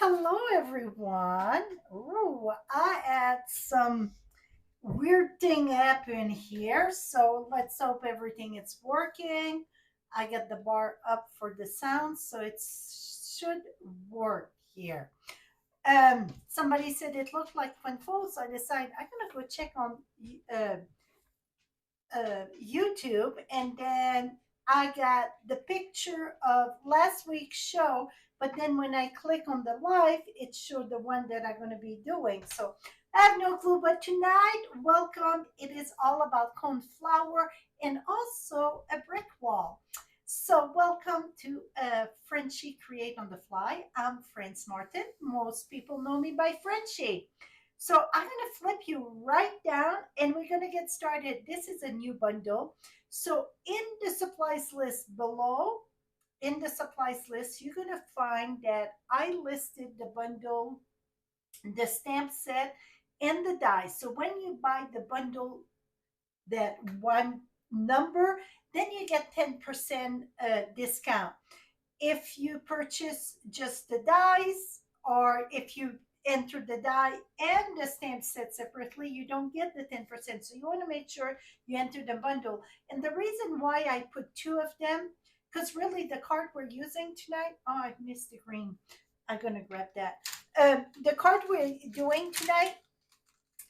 Hello, everyone. Ooh, I had some weird thing happen here, so let's hope everything is working. I got the bar up for the sound, so it should work here. Somebody said it looked like Coneflower, so I decided I'm gonna go check on uh, YouTube, and then I got the picture of last week's show. But then when I click on the live, it showed the one that I'm going to be doing. So I have no clue. But tonight, welcome. It is all about coneflower and also a brick wall. So welcome to Frenchie Create on the Fly. I'm France Martin. Most people know me by Frenchie. So I'm going to flip you right down and we're going to get started. This is a new bundle. So in the supplies list below, in the supplies list, you're going to find that I listed the bundle, the stamp set, and the dies. So when you buy the bundle, that one number, then you get 10% discount. If you purchase just the dies, or if you enter the die and the stamp set separately, you don't get the 10%. So you want to make sure you enter the bundle. And the reason why I put two of them, because really the card we're using tonight, oh, I missed the green. I'm going to grab that. The card we're doing tonight,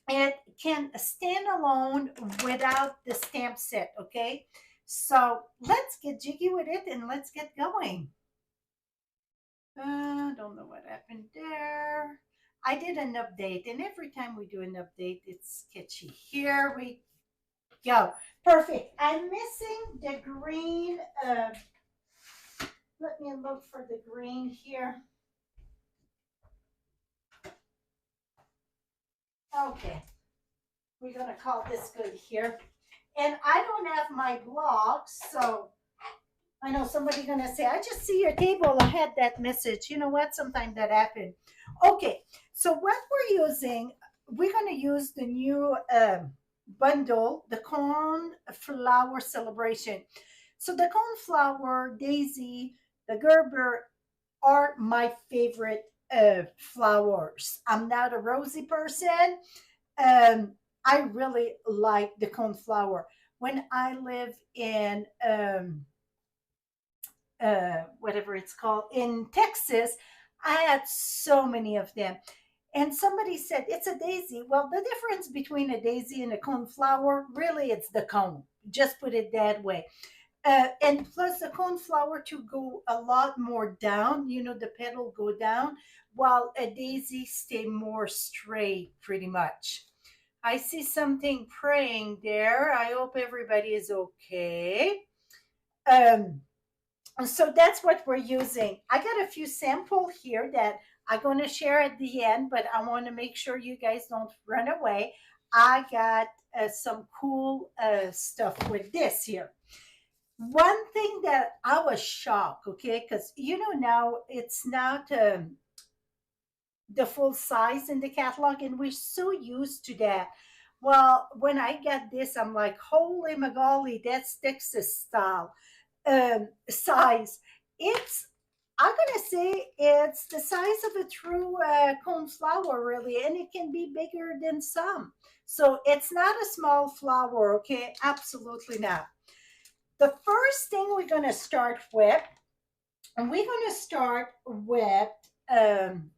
it can stand alone without the stamp set, okay? So let's get jiggy with it and let's get going. Don't know what happened there. I did an update, and every time we do an update, it's sketchy. Here we go. Perfect. I'm missing the green. Let me look for the green here. Okay. We're going to call this good here. And I don't have my blocks, so I know somebody's going to say, I just see your table. I had that message. You know what? Sometimes that happens. Okay. So what we're going to use the new bundle, the Coneflower Celebration. So the Coneflower, Daisy, the Gerber are my favorite flowers. I'm not a rosy person. I really like the coneflower. When I live in whatever it's called in Texas, I had so many of them. And somebody said it's a daisy. Well, the difference between a daisy and a coneflower, really, it's the cone. Just put it that way. And plus, the coneflower to go a lot more down. You know, the petal go down, while a daisy stay more straight, pretty much. I see something praying there. I hope everybody is okay. Um, so that's what we're using. I got a few sample here that I'm going to share at the end, but I want to make sure you guys don't run away. I got some cool stuff with this here. One thing that I was shocked, okay, because you know now it's not the full size in the catalog, and we're so used to that. Well, when I got this, I'm like, holy moly, that's Texas style size. It's, I'm gonna say it's the size of a true coneflower, really, and it can be bigger than some. So it's not a small flower, okay? Absolutely not. The first thing we're gonna start with, and we're gonna start with um,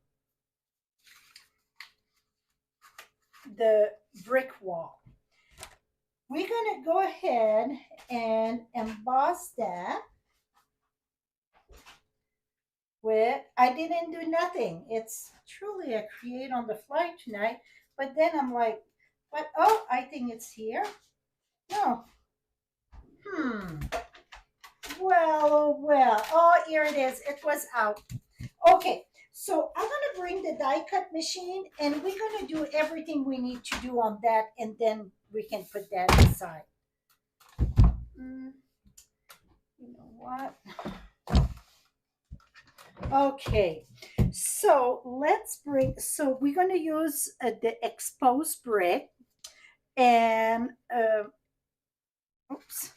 the brick wall. We're gonna go ahead and emboss that with, I didn't do nothing. It's truly a create on the fly tonight. But then I'm like, but oh, I think it's here. No. Hmm. Well. Oh, here it is. It was out. Okay. So I'm gonna bring the die cut machine and we're gonna do everything we need to do on that, and then we can put that aside. Mm, you know what? Okay, so let's bring, so we're going to use the exposed brick, and oops,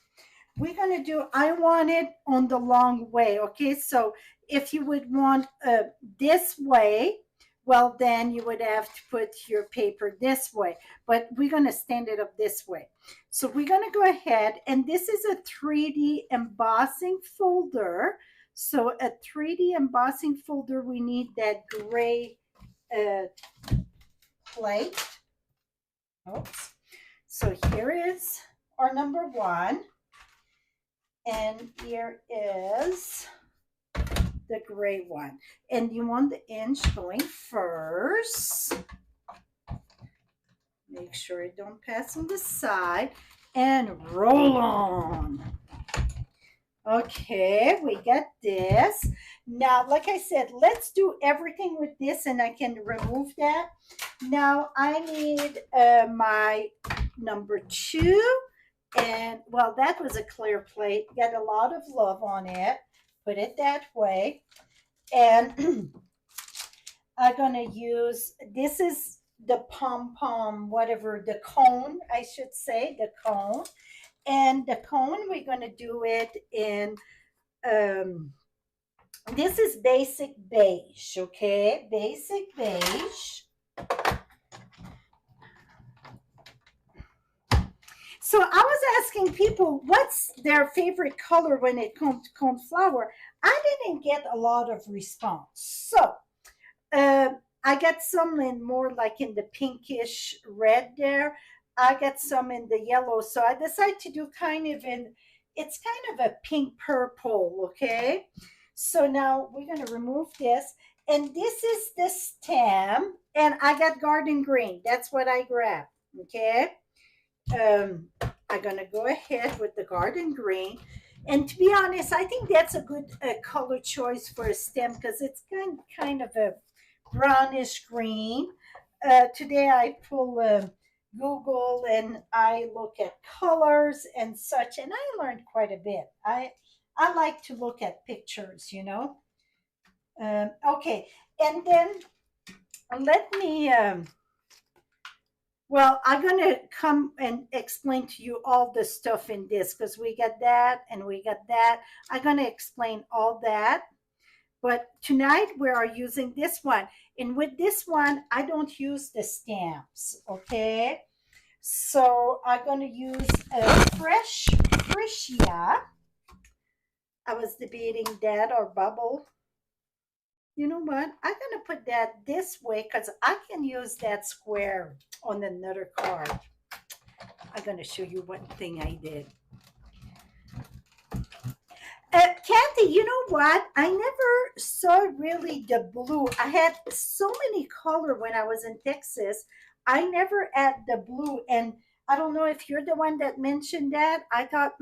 we're going to do, I want it on the long way. Okay. So if you would want this way, well, then you would have to put your paper this way, but we're going to stand it up this way. So we're going to go ahead, and this is a 3D embossing folder. So a 3D embossing folder, we need that gray uh, plate. Oops. So here is our number one. And here is the gray one. And you want the inch going first. Make sure it don't pass on the side. And roll on. Okay, we got this. Now, like I said, let's do everything with this, and I can remove that. Now, I need my number two. And, well, that was a clear plate. Got a lot of love on it. Put it that way. And I'm going to use, this is the pom-pom, whatever, the cone, I should say, the cone. And the cone, we're going to do it in, this is basic beige, okay? Basic beige. So I was asking people what's their favorite color when it comes to coneflower. I didn't get a lot of response. So I got some in more like in the pinkish red there. I got some in the yellow. So I decided to do kind of in, it's kind of a pink purple, okay? So now we're going to remove this. And this is the stem. And I got garden green. That's what I grabbed, okay? I'm going to go ahead with the garden green. And to be honest, I think that's a good color choice for a stem because it's kind of a brownish green. Today I pull Google and I look at colors and such, and I learned quite a bit. I like to look at pictures, you know. Okay, and then let me well, I'm going to come and explain to you all the stuff in this because we got that and we got that. I'm going to explain all that. But tonight we are using this one. And with this one, I don't use the stamps, okay? So I'm going to use a Frenchia. I was debating that or bubble. You know what? I'm going to put that this way because I can use that square on another card. I'm going to show you one thing I did. Kathy, you know what? I never saw really the blue. I had so many color when I was in Texas. I never had the blue. And I don't know if you're the one that mentioned that. I thought,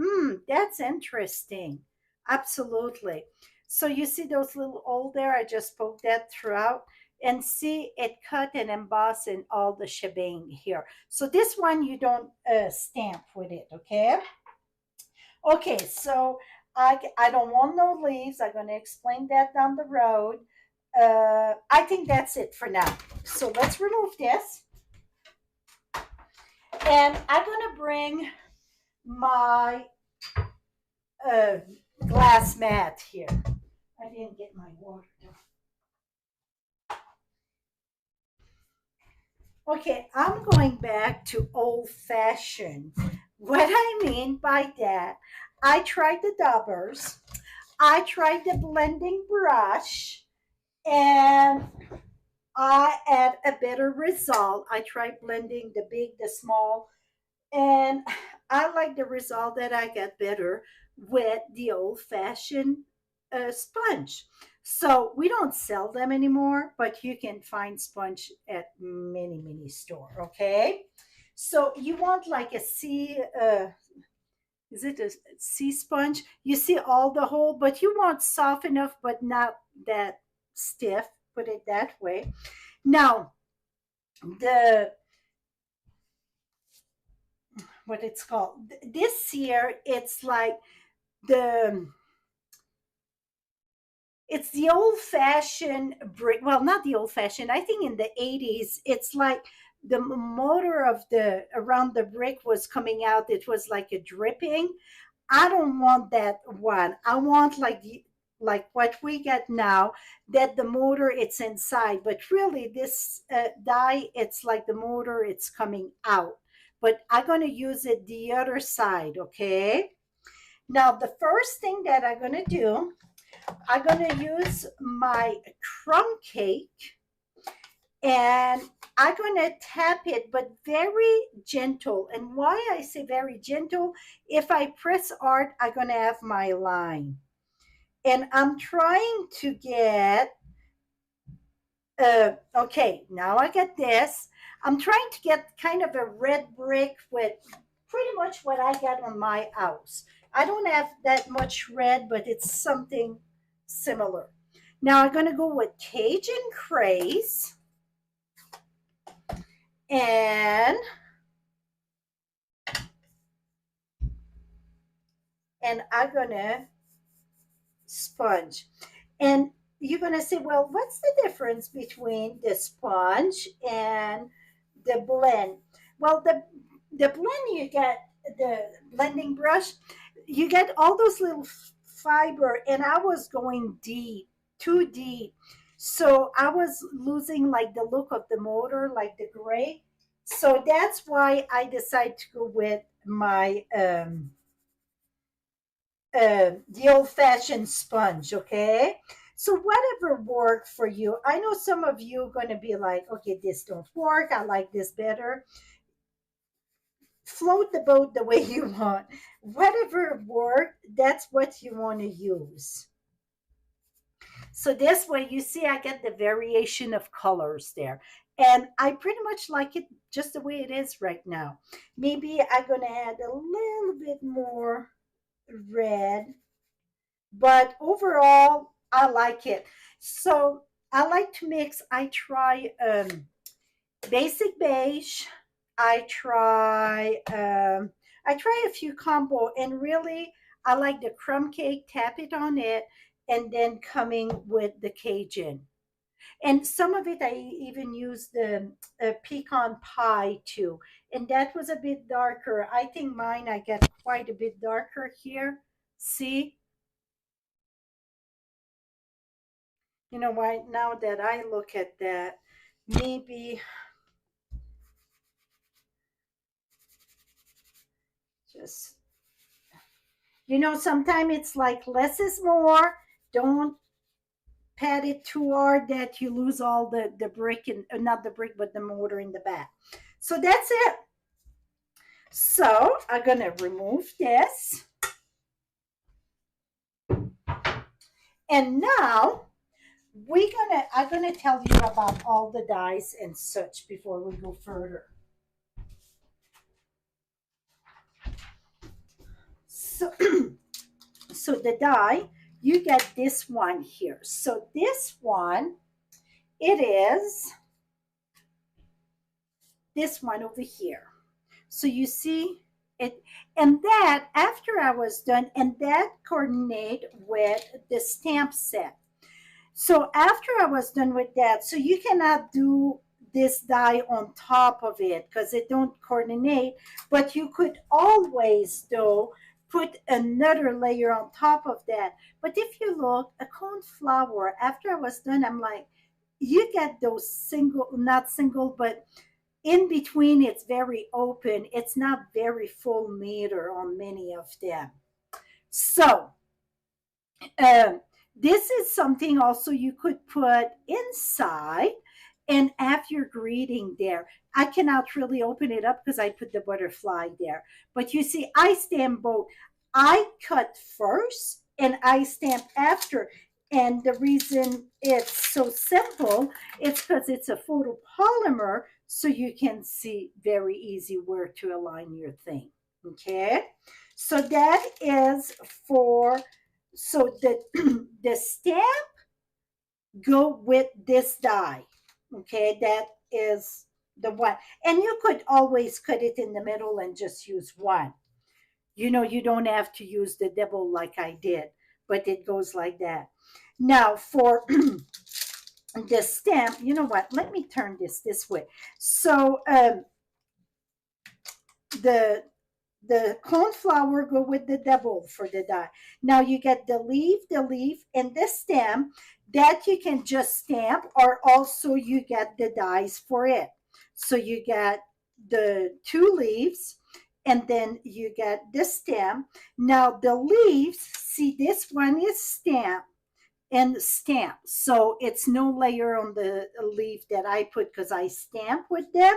that's interesting. Absolutely. So you see those little holes there? I just poked that throughout. And see, it cut and embossed in all the shebang here. So this one, you don't stamp with it, okay? Okay, so I don't want no leaves. I'm going to explain that down the road. I think that's it for now. So let's remove this. And I'm going to bring my glass mat here. I didn't get my water though. Okay, I'm going back to old fashioned. What I mean by that, I tried the daubers, I tried the blending brush, and I had a better result. I tried blending the big, the small, and I like the result that I got better with the old fashioned sponge. So we don't sell them anymore, but you can find sponge at many store. Okay, so you want like a sea. Is it a sea sponge? You see all the hole, but you want soft enough, but not that stiff. Put it that way. Now the what it's called this year, it's like the it's the old fashioned brick. Well, not the old fashioned. I think in the 80s, it's like the motor of the around the brick was coming out. It was like a dripping. I don't want that one. I want like what we get now, that the motor it's inside, but really this die, it's like the motor it's coming out. But I'm going to use it the other side, okay? Now the first thing that I'm going to do, I'm going to use my crumb cake, and I'm going to tap it, but very gentle. And why I say very gentle, if I press hard, I'm going to have my line. And I'm trying to get, okay, now I get this. I'm trying to get kind of a red brick with pretty much what I got on my house. I don't have that much red, but it's something similar. Now I'm going to go with Cajun Craze, and I'm going to sponge. And you're going to say, well, what's the difference between the sponge and the blend? Well, the blend, you get the blending brush, you get all those little fiber, and I was going deep, too deep. So I was losing like the look of the motor, like the gray. So that's why I decided to go with my the old fashioned sponge, okay? So whatever worked for you. I know some of you are going to be like, okay, this don't work. I like this better. Float the boat the way you want. Whatever worked, that's what you want to use. So this way, you see, I get the variation of colors there. And I pretty much like it just the way it is right now. Maybe I'm going to add a little bit more red, but overall I like it. So I like to mix. I try basic beige. I try a few combo, and really I like the crumb cake, tap it on it, and then coming with the Cajun. And some of it I even use the pecan pie too, and that was a bit darker. I think mine I get quite a bit darker here. See, you know why, now that I look at that, maybe just, sometimes it's like less is more. Don't pat it too hard that you lose all the brick, and not the brick but the motor in the back. So that's it. So I'm gonna remove this, and now I'm gonna tell you about all the dies and such before we go further. So so the die, you get this one here. So this one, it is this one over here. So you see it, and that after I was done, and that coordinate with the stamp set. So after I was done with that, so you cannot do this die on top of it because it don't coordinate, but you could always though put another layer on top of that. But if you look, a cone flower, after I was done, I'm like, you get those single, not single, but in between it's very open. It's not very full meter on many of them. So um, this is something also you could put inside and have your greeting there. I cannot really open it up because I put the butterfly there. But you see, I stamp both. I cut first and I stamp after. And the reason it's so simple, it's because it's a photopolymer, so you can see very easy where to align your thing. Okay, so that is for, so the the stamp go with this die. Okay, that is the one, and you could always cut it in the middle and just use one. You don't have to use the double like I did, but it goes like that. Now for the stamp, you know what, let me turn this way. So the the cornflower go with the double for the die. Now you get the leaf, and the stem that you can just stamp, or also you get the dies for it. So you get the two leaves, and then you get the stem. Now the leaves, see, this one is stamp and stamp. So it's no layer on the leaf that I put because I stamp with them.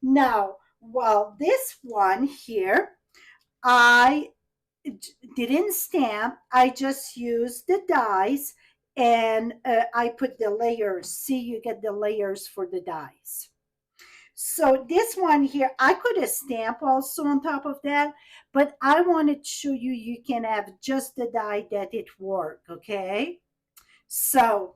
Now, while this one here, I didn't stamp. I just used the dies, and I put the layers. See, you get the layers for the dies. So this one here, I could have stamped also on top of that, but I wanted to show you you can have just the die that it work, okay? So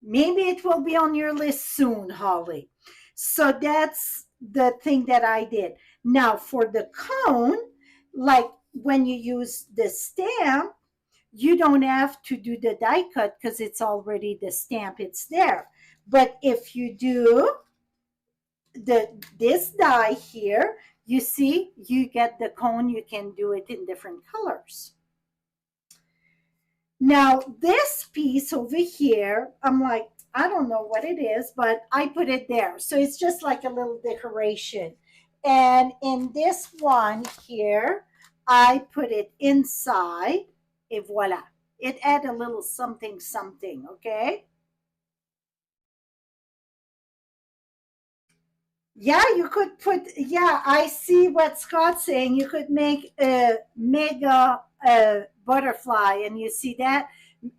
maybe it will be on your list soon, Holly. So that's the thing that I did. Now for the cone, like when you use the stamp, you don't have to do the die cut because it's already the stamp, it's there. But if you do this die here, you see, you get the cone, you can do it in different colors. Now, this piece over here, I'm like, I don't know what it is, but I put it there. So it's just like a little decoration. And in this one here, I put it inside, et voila. It add a little something, something, okay? Yeah, you could put, yeah, I see what Scott's saying. You could make a mega butterfly, and you see that?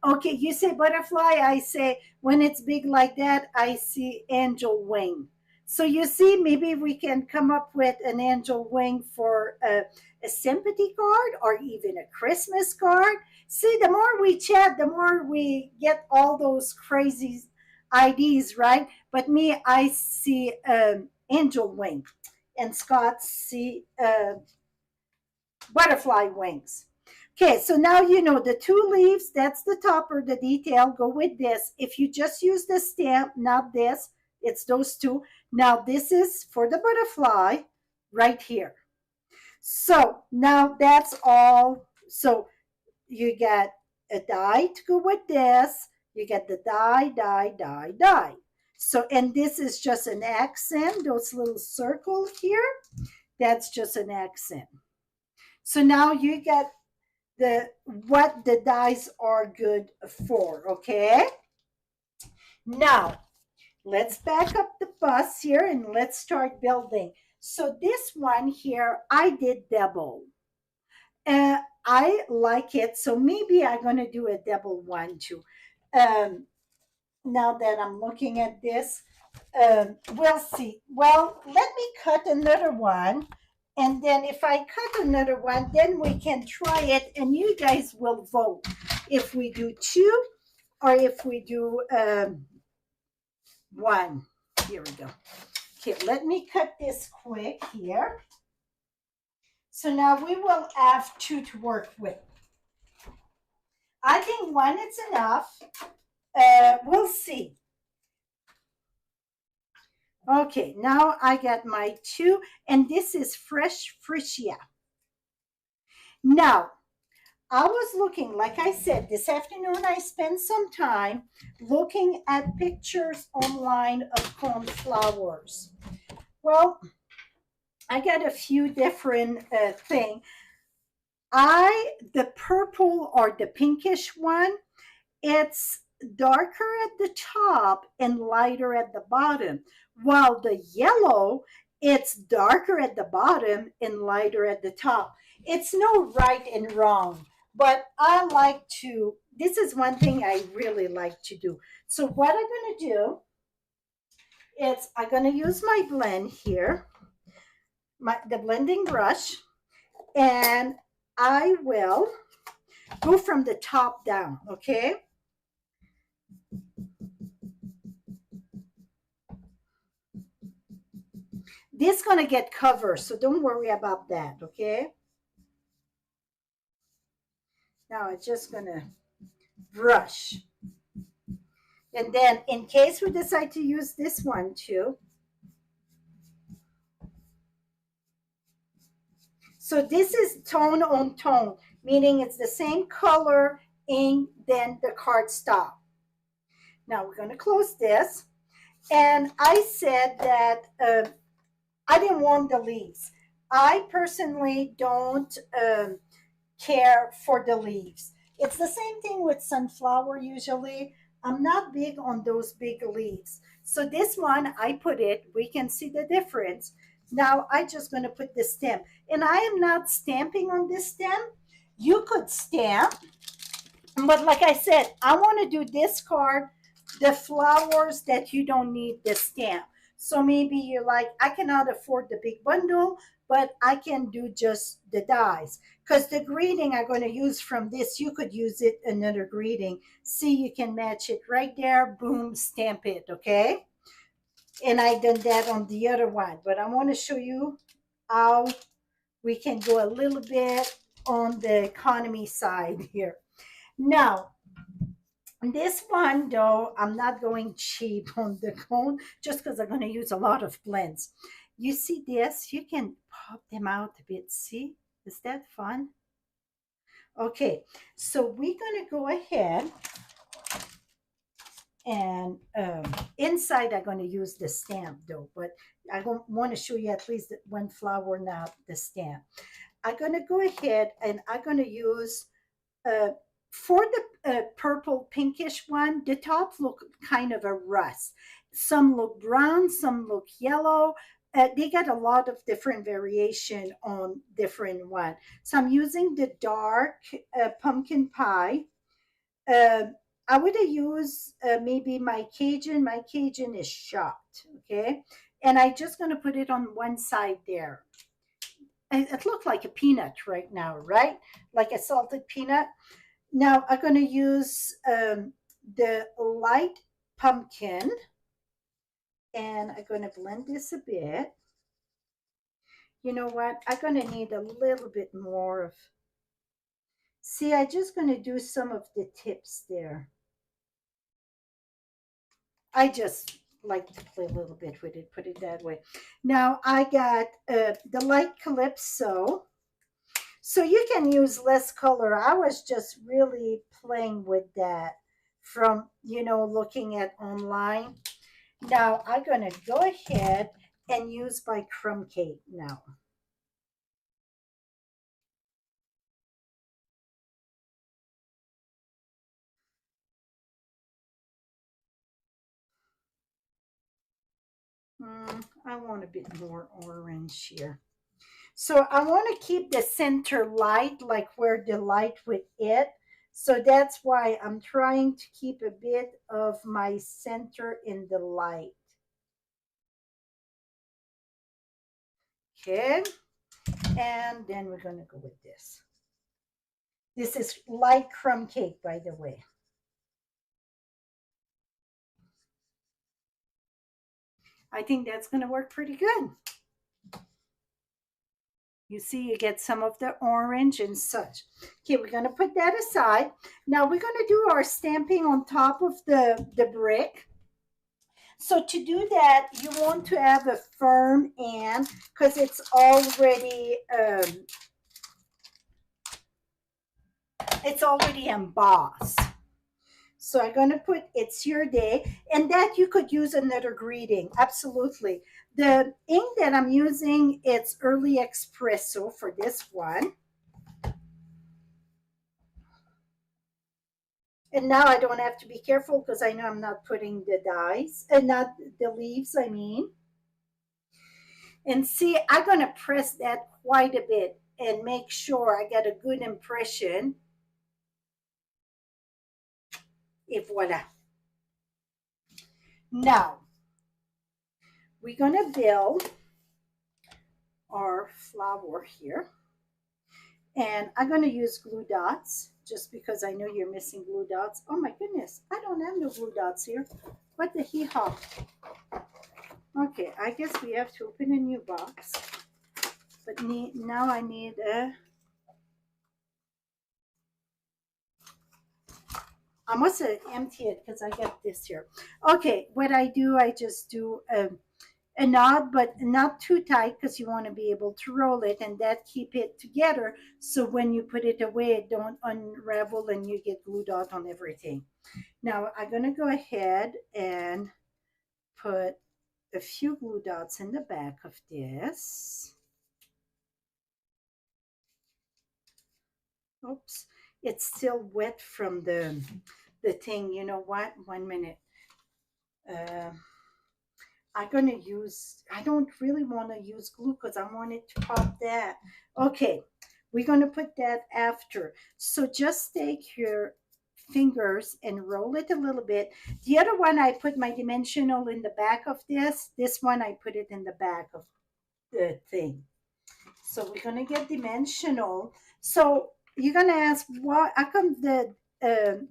Okay, you say butterfly, I say when it's big like that, I see angel wing. So you see, maybe we can come up with an angel wing for a sympathy card or even a Christmas card. See, the more we chat, the more we get all those crazy ideas, right? But me, I see angel wing, and Scott see butterfly wings. Okay, so now you know the two leaves, that's the topper, the detail, go with this. If you just use the stamp, not this, it's those two. Now this is for the butterfly right here. So now that's all. So you get a die to go with this. You get the die, die, die, die. So, and this is just an accent, those little circles here, that's just an accent. So now you get the what the dies are good for, okay? Now, let's back up the bus here and let's start building. So this one here, I did double. I like it, so maybe I'm going to do a double one too. Um, now that I'm looking at this, we'll see. Well, let me cut another one, and then if I cut another one, then we can try it, and you guys will vote if we do two or if we do one. Here we go. Okay, let me cut this quick here. So now we will have two to work with. I think one is enough. We'll see. Okay, now I got my two, and this is fresh freesia. Now, I was looking, like I said, this afternoon I spent some time looking at pictures online of cornflowers. Well, I got a few different things. The purple or the pinkish one, it's darker at the top and lighter at the bottom, while the yellow, it's darker at the bottom and lighter at the top. It's no right and wrong, but I like to, this is one thing I really like to do. So what I'm going to do is I'm going to use my blend here, the blending brush, and I will go from the top down, okay? This is going to get covered, so don't worry about that, okay? Now it's just going to brush. And then in case we decide to use this one too, So this is tone on tone, meaning it's the same color ink, then the cardstock. Now we're going to close this. And I said that I didn't want the leaves. I personally don't care for the leaves. It's the same thing with sunflower usually. I'm not big on those big leaves. So this one, I put it, we can see the difference. Now I just going to put the stem. And I am not stamping on this stem. You could stamp, but like I said, I want to do this card, the flowers that you don't need the stamp. So maybe you're like, I cannot afford the big bundle, but I can do just the dies. Because the greeting I'm going to use from this, you could use it another greeting. See, you can match it right there. Boom, stamp it, okay? And I done that on the other one. But I want to show you how we can go a little bit on the economy side here. Now, this one, though, I'm not going cheap on the cone just because I'm going to use a lot of blends. You see this? You can pop them out a bit. See? Is that fun? Okay, so we're going to go ahead and inside I'm going to use the stamp, though, but I want to show you at least one flower, not the stamp. I'm going to go ahead and I'm going to use for the purple pinkish one, the tops look kind of a rust. Some look brown, some look yellow. They got a lot of different variation on different one. So I'm using the dark pumpkin pie. Uh, I would have used maybe my Cajun. My Cajun is shocked, okay? And I just going to put it on one side there. It looked like a peanut right now, right? Like a salted peanut. Now I'm going to use the light pumpkin, and I'm going to blend this a bit. You know what? I'm going to need a little bit more of, see, I'm just going to do some of the tips there. I just like to play a little bit with it, put it that way. Now I got the light calypso. So you can use less color. I was just really playing with that from, looking at online. Now I'm going to go ahead and use my crumb cake now. I want a bit more orange here. So I want to keep the center light, like where the light with it. So that's why I'm trying to keep a bit of my center in the light. Okay. And then we're going to go with this. This is light crumb cake, by the way. I think that's going to work pretty good. You see, you get some of the orange and such. Okay, we're going to put that aside. Now we're going to do our stamping on top of the brick. So to do that, you want to have a firm end because it's already embossed. So I'm going to put "It's Your Day," and that you could use another greeting. Absolutely. The ink that I'm using, it's Early Espresso for this one. And now I don't have to be careful because I know I'm not putting the dies, and not the leaves, I mean. And see, I'm going to press that quite a bit and make sure I get a good impression. Et voila. Now, we're going to build our flower here. And I'm going to use glue dots just because I know you're missing glue dots. Oh my goodness, I don't have no glue dots here. What the hee-haw? Okay, I guess we have to open a new box. But now I need a... I must have emptied it because I got this here. Okay, what I do, I just do a knot, but not too tight because you want to be able to roll it and that keep it together. So when you put it away, it don't unravel and you get glue dot on everything. Now I'm going to go ahead and put a few glue dots in the back of this. Oops, it's still wet from the thing. You know what? 1 minute. Uh, I'm gonna use, I don't really want to use glue because I want it to pop that. Okay, we're gonna put that after. So just take your fingers and roll it a little bit. The other one, I put my dimensional in the back of this. This one, I put it in the back of the thing. So we're gonna get dimensional. So you're gonna ask, why? How come the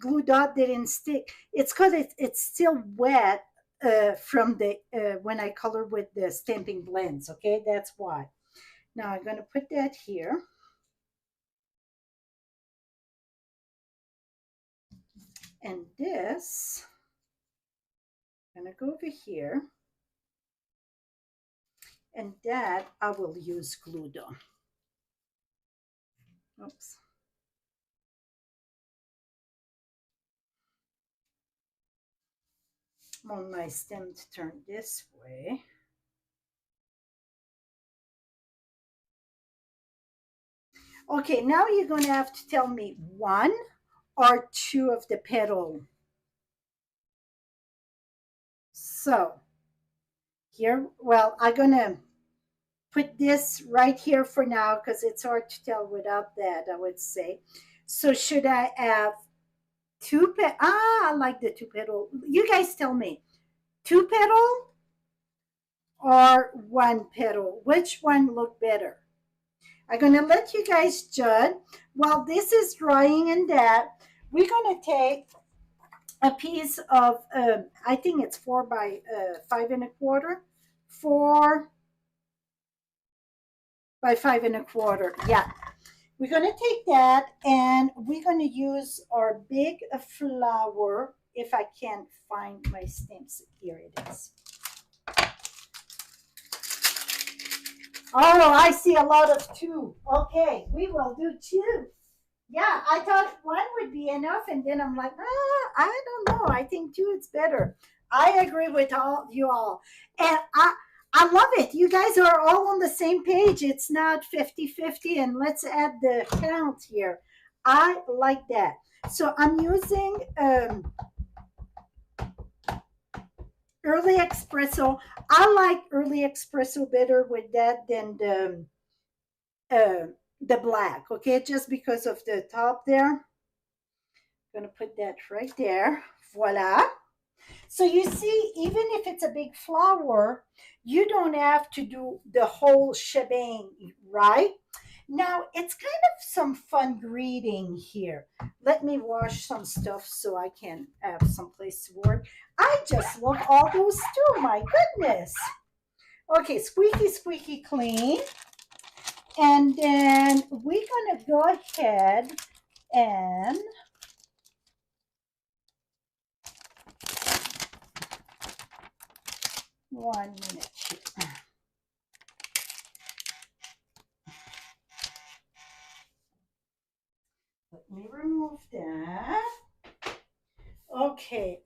glue dot didn't stick? It's because it's still wet from the when I color with the stamping blends. Okay, that's why. Now I'm gonna put that here, and this I'm gonna go over here, and that I will use glue dot. Oops. I want my stem to turn this way. Okay, now you're going to have to tell me one or two of the petal. So here, well, I'm going to put this right here for now because it's hard to tell without that, I would say. So should I have two petal? I like the two petal. You guys tell me, two petal or one petal? Which one look better? I'm going to let you guys judge. While this is drying and that, we're going to take a piece of, I think it's 4 by 5 1/4, 4 by 5 1/4. Yeah, we're going to take that and we're going to use our big flower. If I can't find my stamps, here it is. Oh, I see a lot of two. Okay, we will do two. Yeah, I thought one would be enough, and then I'm like, I don't know. I think two is better. I agree with all you all, and I love it. You guys are all on the same page. It's not 50-50, and let's add the count here. I like that. So I'm using early espresso. I like early espresso better with that than uh, the black. Okay, just because of the top there. Going to put that right there. Voila. So you see, even if it's a big flower, you don't have to do the whole shebang, right? Now, it's kind of some fun greeting here. Let me wash some stuff so I can have some place to work. I just love all those too, my goodness. Okay, squeaky, squeaky clean. And then we're going to go ahead and 1 minute. Let me remove that. Okay.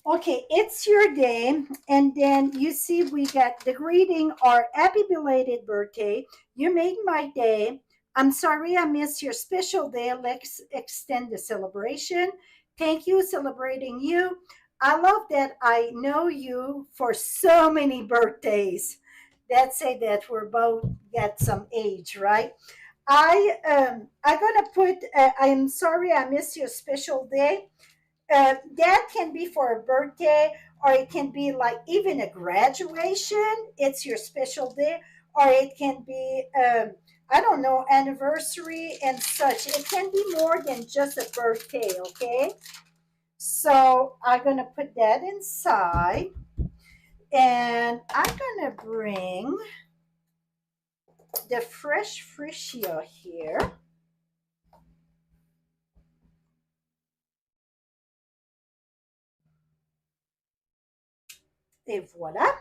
Okay, it's your day. And then you see we got the greeting or happy belated birthday. You made my day. I'm sorry I missed your special day. Let's extend the celebration. Thank you, celebrating you. I love that I know you for so many birthdays. That say that we're both got some age, right? I'm gonna put. I'm sorry I missed your special day. That can be for a birthday, or it can be like even a graduation. It's your special day, or it can be I don't know, anniversary and such. It can be more than just a birthday. Okay, so I'm gonna put that inside, and I'm gonna bring the fresh freesia here. Et voila.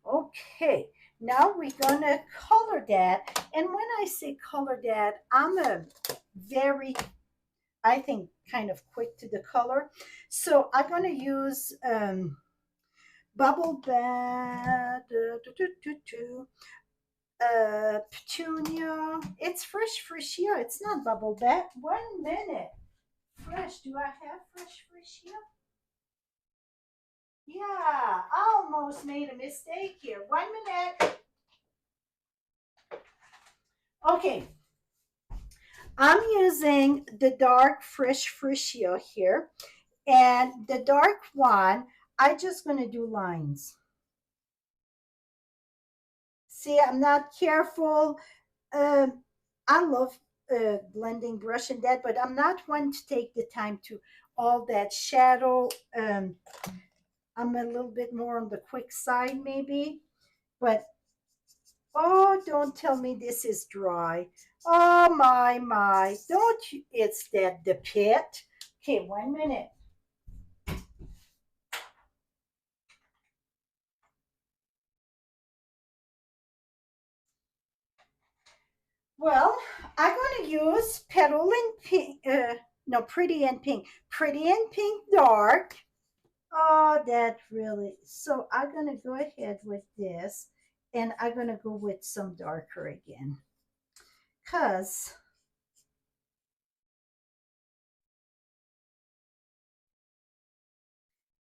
Okay, now we're gonna color that. And when I say color that, I'm a very, I think, kind of quick to the color. So I'm gonna use bubble bath, petunia. It's fresh freesia. It's not bubble bath. 1 minute. Fresh. Do I have fresh freesia? Yeah, I almost made a mistake here. 1 minute. Okay, I'm using the dark fresh freesia here. And the dark one, I just going to do lines. See, I'm not careful. I love blending brush and that, but I'm not one to take the time to all that shadow. I'm a little bit more on the quick side maybe, but oh, don't tell me this is dry. Oh my, don't you, it's that the pit. Okay, 1 minute. Well, I'm going to use Petal and Pink, no, Pretty and Pink. Pretty and Pink Dark. Oh, that really, so I'm going to go ahead with this and I'm going to go with some darker again. Because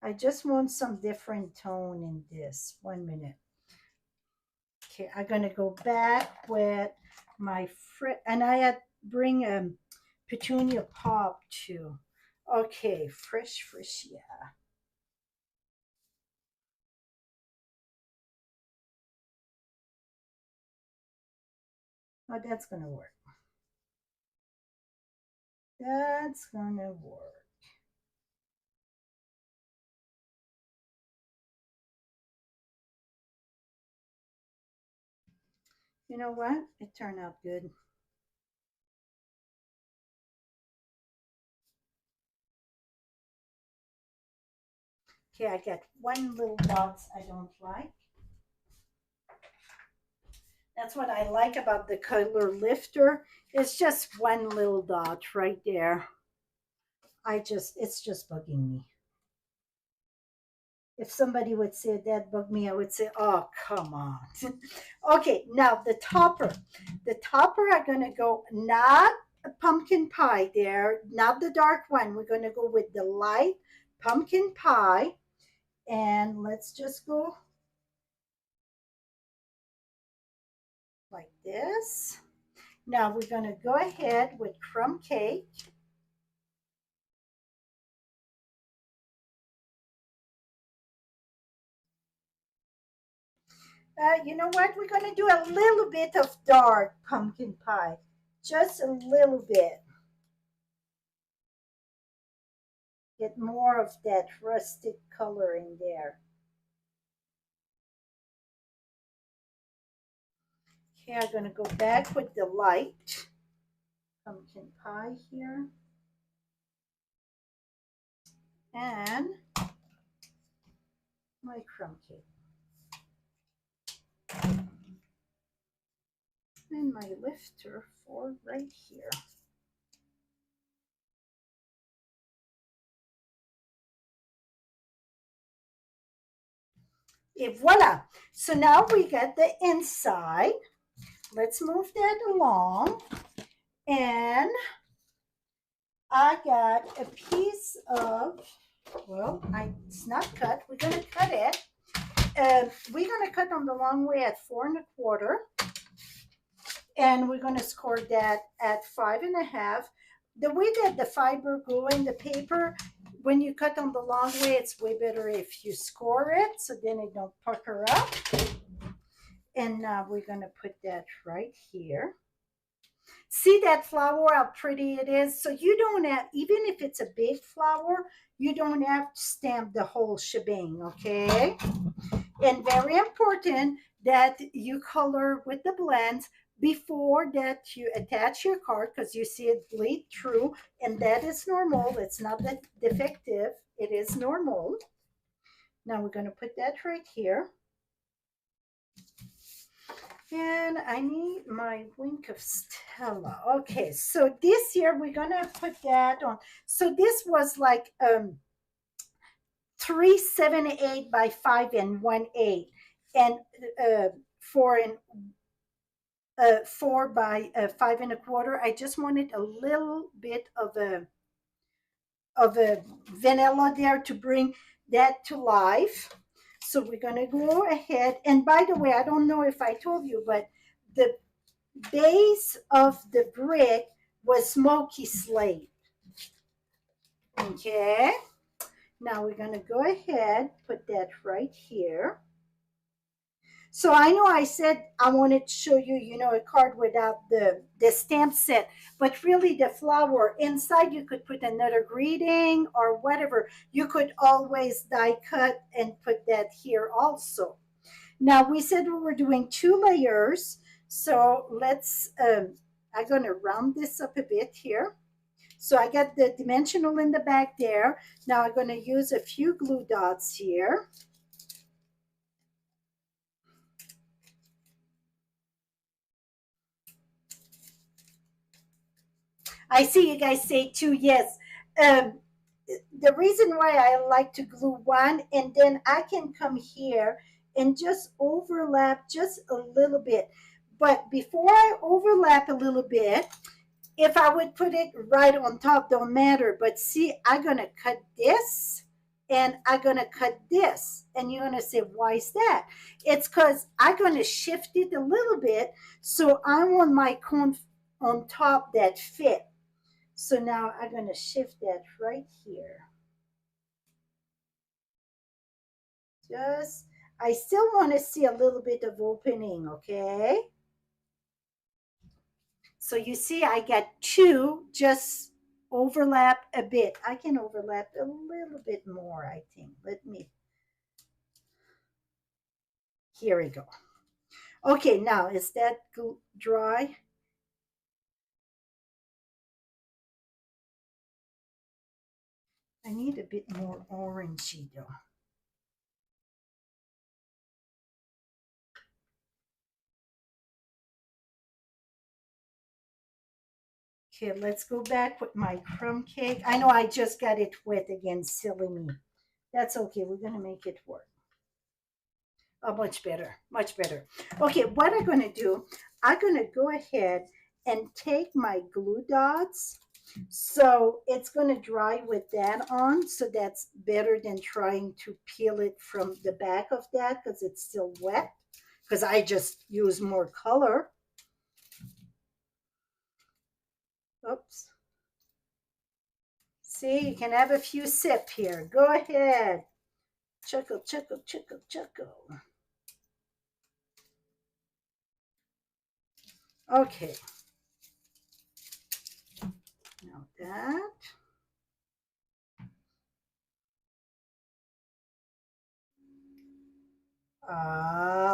I just want some different tone in this. 1 minute. Okay, I'm going to go back with my, and I had bring petunia pop too. Okay, fresh, yeah. Oh, that's going to work. That's going to work. You know what? It turned out good. Okay, I got one little dot I don't like. That's what I like about the color lifter. It's just one little dot right there. It's just bugging me. If somebody would say that bugged me, I would say, oh, come on. Okay, now the topper. The topper, I'm going to go not a pumpkin pie there, not the dark one. We're going to go with the light pumpkin pie. And let's just go like this. Now we're going to go ahead with crumb cake. You know what? We're going to do a little bit of dark pumpkin pie. Just a little bit. Get more of that rustic color in there. Okay, I'm going to go back with the light pumpkin pie here. And my crumb cake. And my lifter for right here. Et voila. So now we got the inside. Let's move that along. And I got a piece of, well, it's not cut. We're going to cut it. We're going to cut on the long way at 4¼ and we're going to score that at 5½. The way that the fiber go in the paper, when you cut on the long way, it's way better if you score it, so then it don't pucker up. And now we're going to put that right here. See that flower, how pretty it is? So you don't have, even if it's a big flower, you don't have to stamp the whole shebang, okay? And very important that you color with the blends before that you attach your card, because you see it bleed through, and that is normal. It's not that defective. It is normal. Now we're going to put that right here. And I need my wink of Stella. Okay, so this year we're going to put that on. So this was like 378 by 5 and 1/8, and 4 by 5 1/4. I just wanted a little bit of a vanilla there to bring that to life. So we're going to go ahead. And by the way, I don't know if I told you, but the base of the brick was smoky slate. Okay. Now we're going to go ahead, put that right here. So I know I said I wanted to show you, you know, a card without the stamp set, but really the flower inside, you could put another greeting or whatever. You could always die cut and put that here also. Now we said we were doing 2 layers. So let's, I'm going to round this up a bit here. So I got the dimensional in the back there. Now I'm going to use a few glue dots here. I see you guys say 2, yes. The reason why I like to glue 1, and then I can come here and just overlap just a little bit. But before I overlap a little bit, if I would put it right on top, don't matter. But see, I'm going to cut this and I'm going to cut this. And you're going to say, why is that? It's because I'm going to shift it a little bit so I want my cone on top that fit. So now I'm going to shift that right here. Just, I still want to see a little bit of opening, okay? So you see I got 2, just overlap a bit. I can overlap a little bit more, I think. Let me, here we go. Okay, now is that dry? I need a bit more orangey though. Okay, let's go back with my crumb cake. I know I just got it wet again, silly me. That's okay, we're gonna make it work. Oh, much better, much better. Okay, what I'm gonna do, I'm gonna go ahead and take my glue dots. So it's gonna dry with that on, so that's better than trying to peel it from the back of that because it's still wet, because I just use more color. Oops. See, you can have a few sip here. Go ahead. Chuckle, chuckle, chuckle, chuckle. Okay. Now that.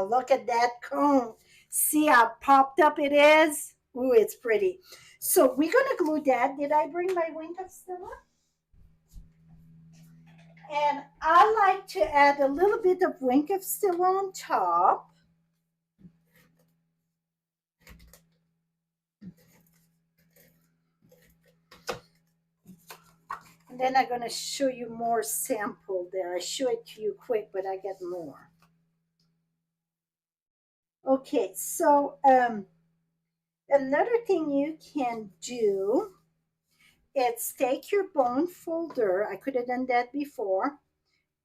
Look at that cone. See how popped up it is? Ooh, it's pretty. So we're going to glue that. Did I bring my wing of Stella? And I like to add a little bit of wink of Stella on top. And then I'm going to show you more sample there. I show it to you quick, but I get more. Okay, so another thing you can do is take your bone folder. I could have done that before.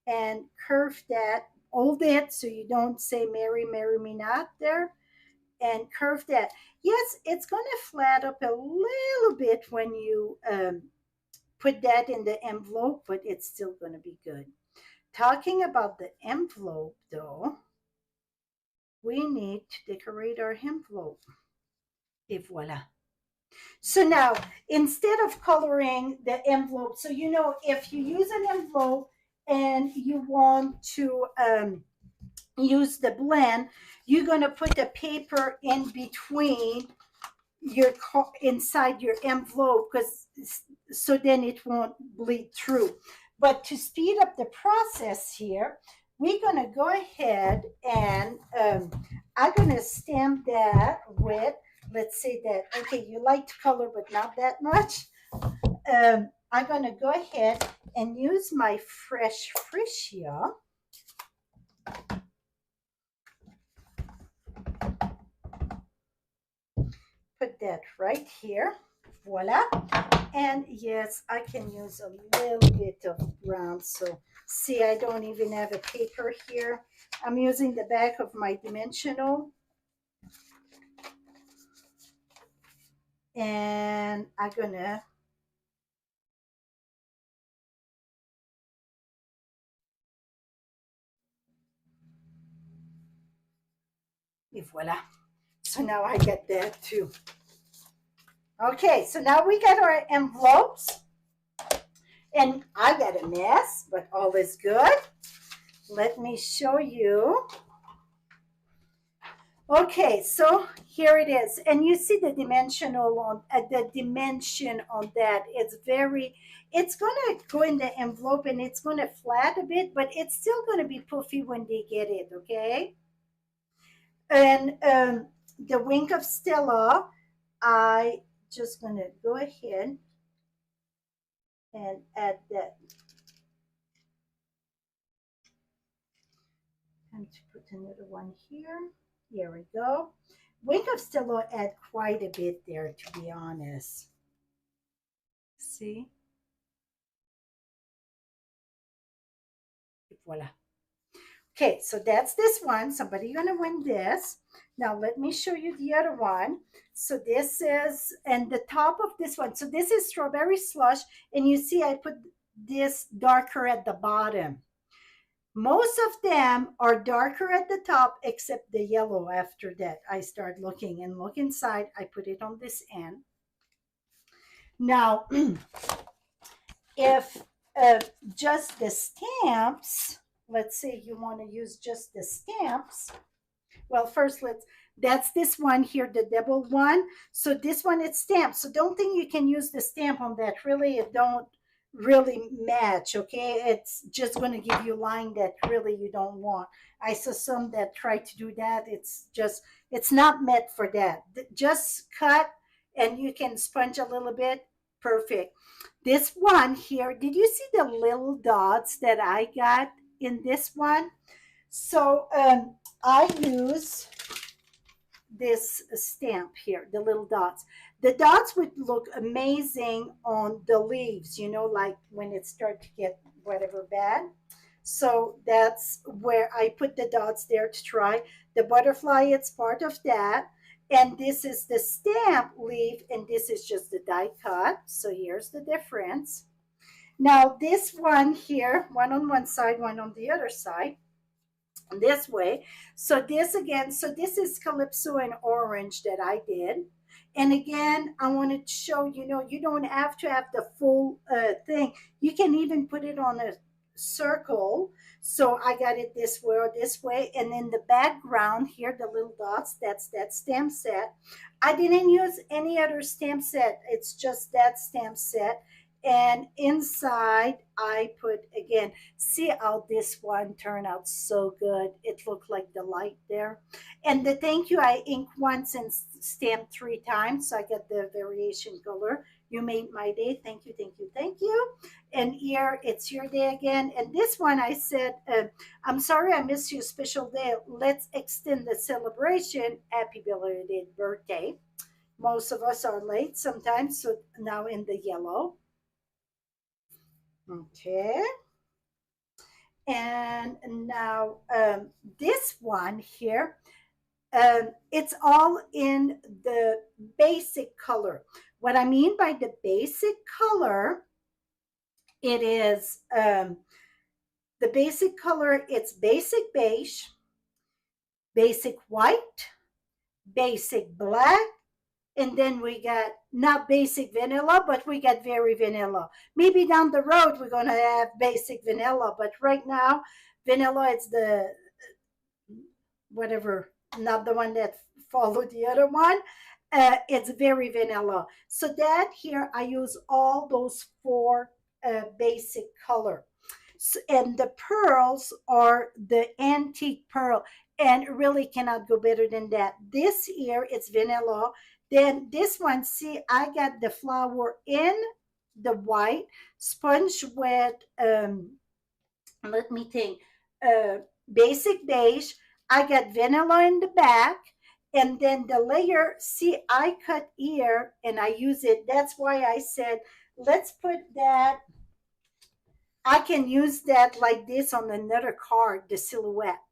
And curve that, hold it so you don't say Mary, marry me not there. And curve that. Yes, it's going to flat up a little bit when you put that in the envelope, but it's still going to be good. Talking about the envelope though, we need to decorate our envelope. Et voila. So now, instead of coloring the envelope, so you know, if you use an envelope and you want to use the blend, you're going to put the paper in between your inside your envelope, because so then it won't bleed through. But to speed up the process here, we're going to go ahead and I'm going to stamp that with, let's say that, okay, you like to color, but not that much. I'm going to go ahead and use my fresh freesia. Put that right here. Voila. And yes, I can use a little bit of brown. So see, I don't even have a paper here. I'm using the back of my dimensional. And I'm gonna voila. So now I get that too. Okay, so now we got our envelopes. And I got a mess, but all is good. Let me show you. Okay, so here it is, and you see the dimensional on the dimension on that. It's gonna go in the envelope and it's gonna flat a bit, but it's still gonna be puffy when they get it. Okay, and the wink of Stella, I just gonna go ahead and add that. And to put another one here. Here we go. Wink of Stella add quite a bit there, to be honest. See? Voila. Okay, so that's this one. Somebody gonna win this. Now let me show you the other one. So this is, and the top of this one. So this is strawberry slush, and you see I put this darker at the bottom. Most of them are darker at the top except the yellow. After that, I start looking and look inside. I put it on this end. Now, if just the stamps, let's say you want to use just the stamps. Well, first that's this one here, the double one. So this one, it's stamped. So don't think you can use the stamp on that. Really, it don't really match, okay? It's just going to give you a line that really you don't want. I saw some that try to do that. It's not meant for that. Just cut and you can sponge a little bit. Perfect. This one here, did you see the little dots that I got in this one? So I use this stamp here, the little dots. The dots would look amazing on the leaves, like when it starts to get whatever bad. So that's where I put the dots there to try. The butterfly, it's part of that. And this is the stamp leaf, and this is just the die cut. So here's the difference. Now this one here, one on one side, one on the other side, this way. So this again, so this is Calypso and orange that I did. And again, I wanted to show, you don't have to have the full thing. You can even put it on a circle. So I got it this way or this way. And in the background here, the little dots, that's that stamp set. I didn't use any other stamp set. It's just that stamp set. And inside I put, again, see how this one turned out so good. It looked like the light there. And the thank you, I ink once and stamped 3 times. So I got the variation color. You made my day. Thank you, thank you, thank you. And here, it's your day again. And this one I said, I'm sorry I missed your special day. Let's extend the celebration. Happy belated birthday. Most of us are late sometimes. So now in the yellow. Okay. And now this one here, it's all in the basic color. What I mean by the basic color, it is the basic color, it's basic beige, basic white, basic black, and then we got not basic vanilla, but we got very vanilla. Maybe down the road we're going to have basic vanilla, but right now vanilla, it's the whatever, not the one that followed the other one. It's very vanilla. So that here I use all those 4 basic color. And the pearls are the antique pearl, and really cannot go better than that. This here, it's vanilla. Then this one, see, I got the flower in the white, sponge with, let me think, uh, basic beige. I got vanilla in the back. And then the layer, see, I cut here and I use it. That's why I said, let's put that. I can use that like this on another card, the silhouette.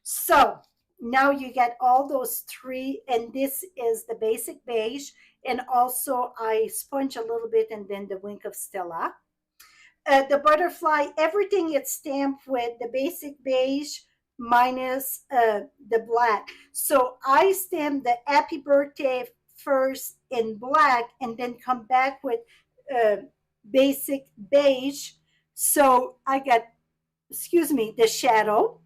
So now you get all those three, and this is the basic beige. And also I sponge a little bit and then the wink of Stella. The butterfly, everything it's stamped with the basic beige minus the black. So I stamp the happy birthday first in black and then come back with uh, basic beige. So I got, excuse me, the shadow.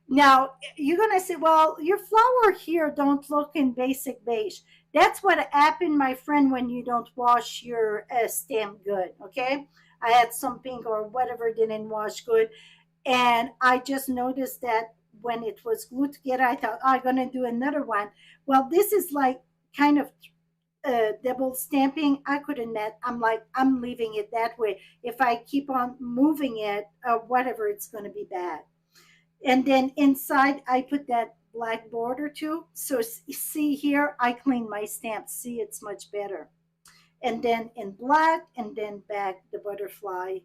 Now you're gonna say, well, your flower here don't look in basic beige. That's what happened, my friend, when you don't wash your stamp good. Okay, I had some pink or whatever didn't wash good, and I just noticed that when it was glued together, I thought, oh, I'm gonna do another one. Well, this is like kind of double stamping. I couldn't net. I'm like, I'm leaving it that way. If I keep on moving it, whatever, it's gonna be bad. And then inside I put that black border too. So see here, I clean my stamps. See, it's much better. And then in black, and then back the butterfly.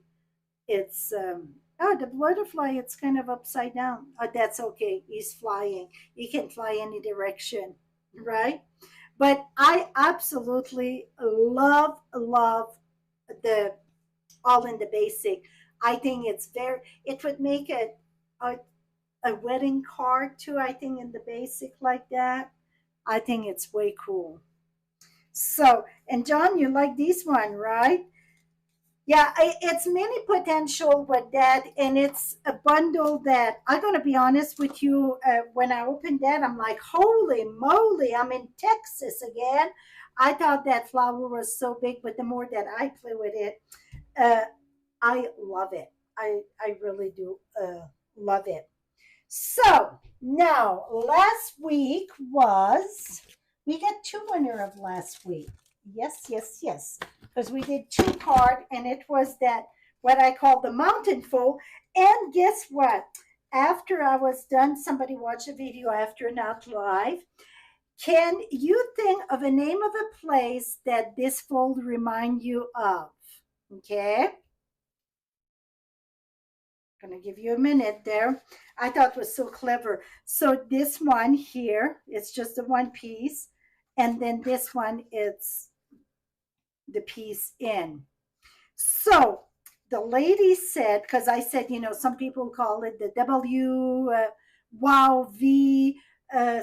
It's oh, the butterfly, it's kind of upside down. Oh, that's okay. He's flying. He can fly any direction, right? But I absolutely love the all in the basic. I think it's very. It would make it a a wedding card too, I think, in the basic like that. I think it's way cool. So, and John, you like this one, right? Yeah, it's many potential with that, and it's a bundle that I'm gonna be honest with you. When I opened that, I'm like, holy moly! I'm in Texas again. I thought that flower was so big, but the more that I play with it, uh, I love it. I really do love it. So now last week was, we got two winner of last week. Yes, yes, yes. Because we did two card and it was that what I call the mountain full. And guess what? After I was done, somebody watched a video after, not live. Can you think of a name of a place that this fold remind you of? Okay. Gonna give you a minute there. I thought it was so clever. So this one here, it's just the one piece, and then this one, it's the piece in. So the lady said, because I said, some people call it the W, wow, V.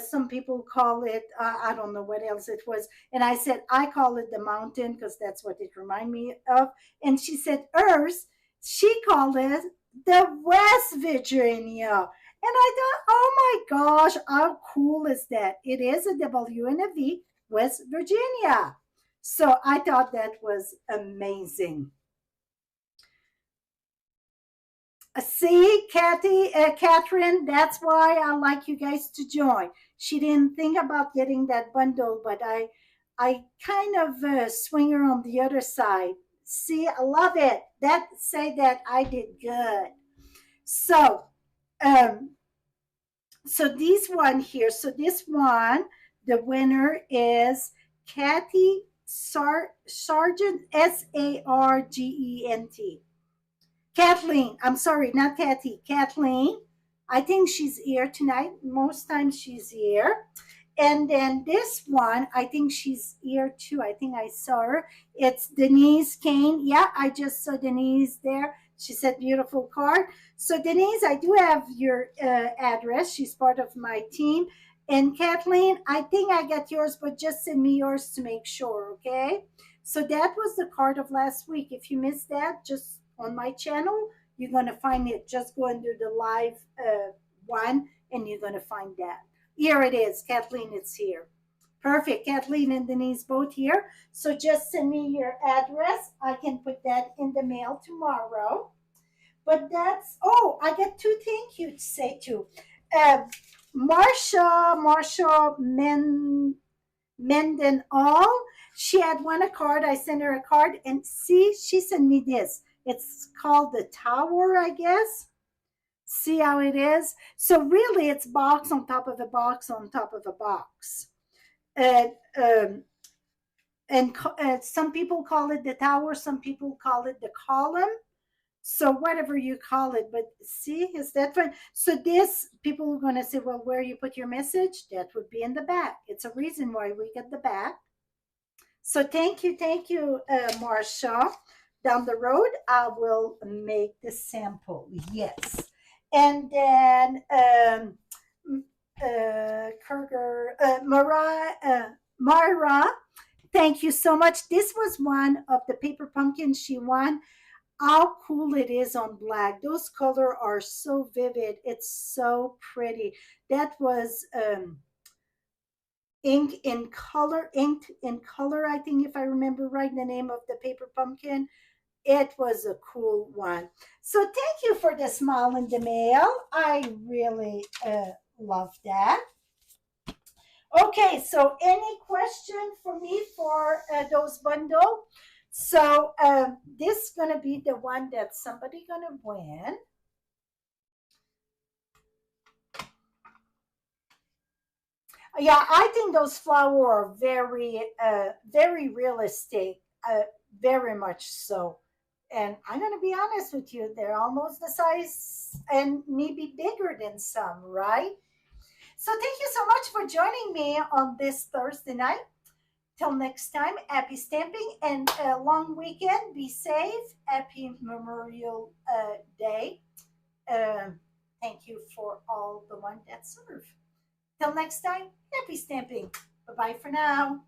Some people call it, I don't know what else it was. And I said, I call it the mountain because that's what it reminded me of. And she said, Earth. She called it the West Virginia. And I thought, oh my gosh, how cool is that? It is a W and a V, West Virginia. So I thought that was amazing. See, Catherine, that's why I like you guys to join. She didn't think about getting that bundle, but I kind of swing her on the other side. See, I love it. That say that I did good. So, um, so this one here. So this one, the winner is Kathy Sargent, Sargent. Kathleen, I'm sorry, not Kathy, Kathleen. I think she's here tonight. Most times she's here. And then this one, I think she's here too. I think I saw her. It's Denise Kane. Yeah, I just saw Denise there. She said, beautiful card. So, Denise, I do have your address. She's part of my team. And Kathleen, I think I got yours, but just send me yours to make sure, okay? So, that was the card of last week. If you missed that, just on my channel, you're going to find it. Just go under the live one, and you're going to find that. Here it is. Kathleen, it's here. Perfect. Kathleen and Denise both here. So just send me your address. I can put that in the mail tomorrow. But that's, oh, I got two thank you to say too. Uh, Marsha Mendenall. She had won a card. I sent her a card, and see, she sent me this. It's called the Tower, I guess. See how it is? So really, it's box on top of a box on top of a box. And some people call it the tower. Some people call it the column. So whatever you call it, but see, is that fun? So this, people are going to say, well, where you put your message, that would be in the back. It's a reason why we get the back. So thank you, Marsha. Down the road, I will make the sample. Yes, and then Kurger, Mara, thank you so much. This was one of the paper pumpkins she won. How cool it is on black. Those color are so vivid. It's so pretty. That was inked in color, I think, if I remember right, the name of the paper pumpkin. It was a cool one. So thank you for the smile in the mail. I really love that. Okay, so any question for me for those bundle? So this is gonna be the one that somebody gonna win. Yeah, I think those flowers are very realistic, very much so. And I'm gonna be honest with you, they're almost the size and maybe bigger than some, right? So thank you so much for joining me on this Thursday night. Till next time, happy stamping and a long weekend. Be safe. Happy Memorial Day. Um, thank you for all the one that serve. Till next time, happy stamping. Bye bye for now.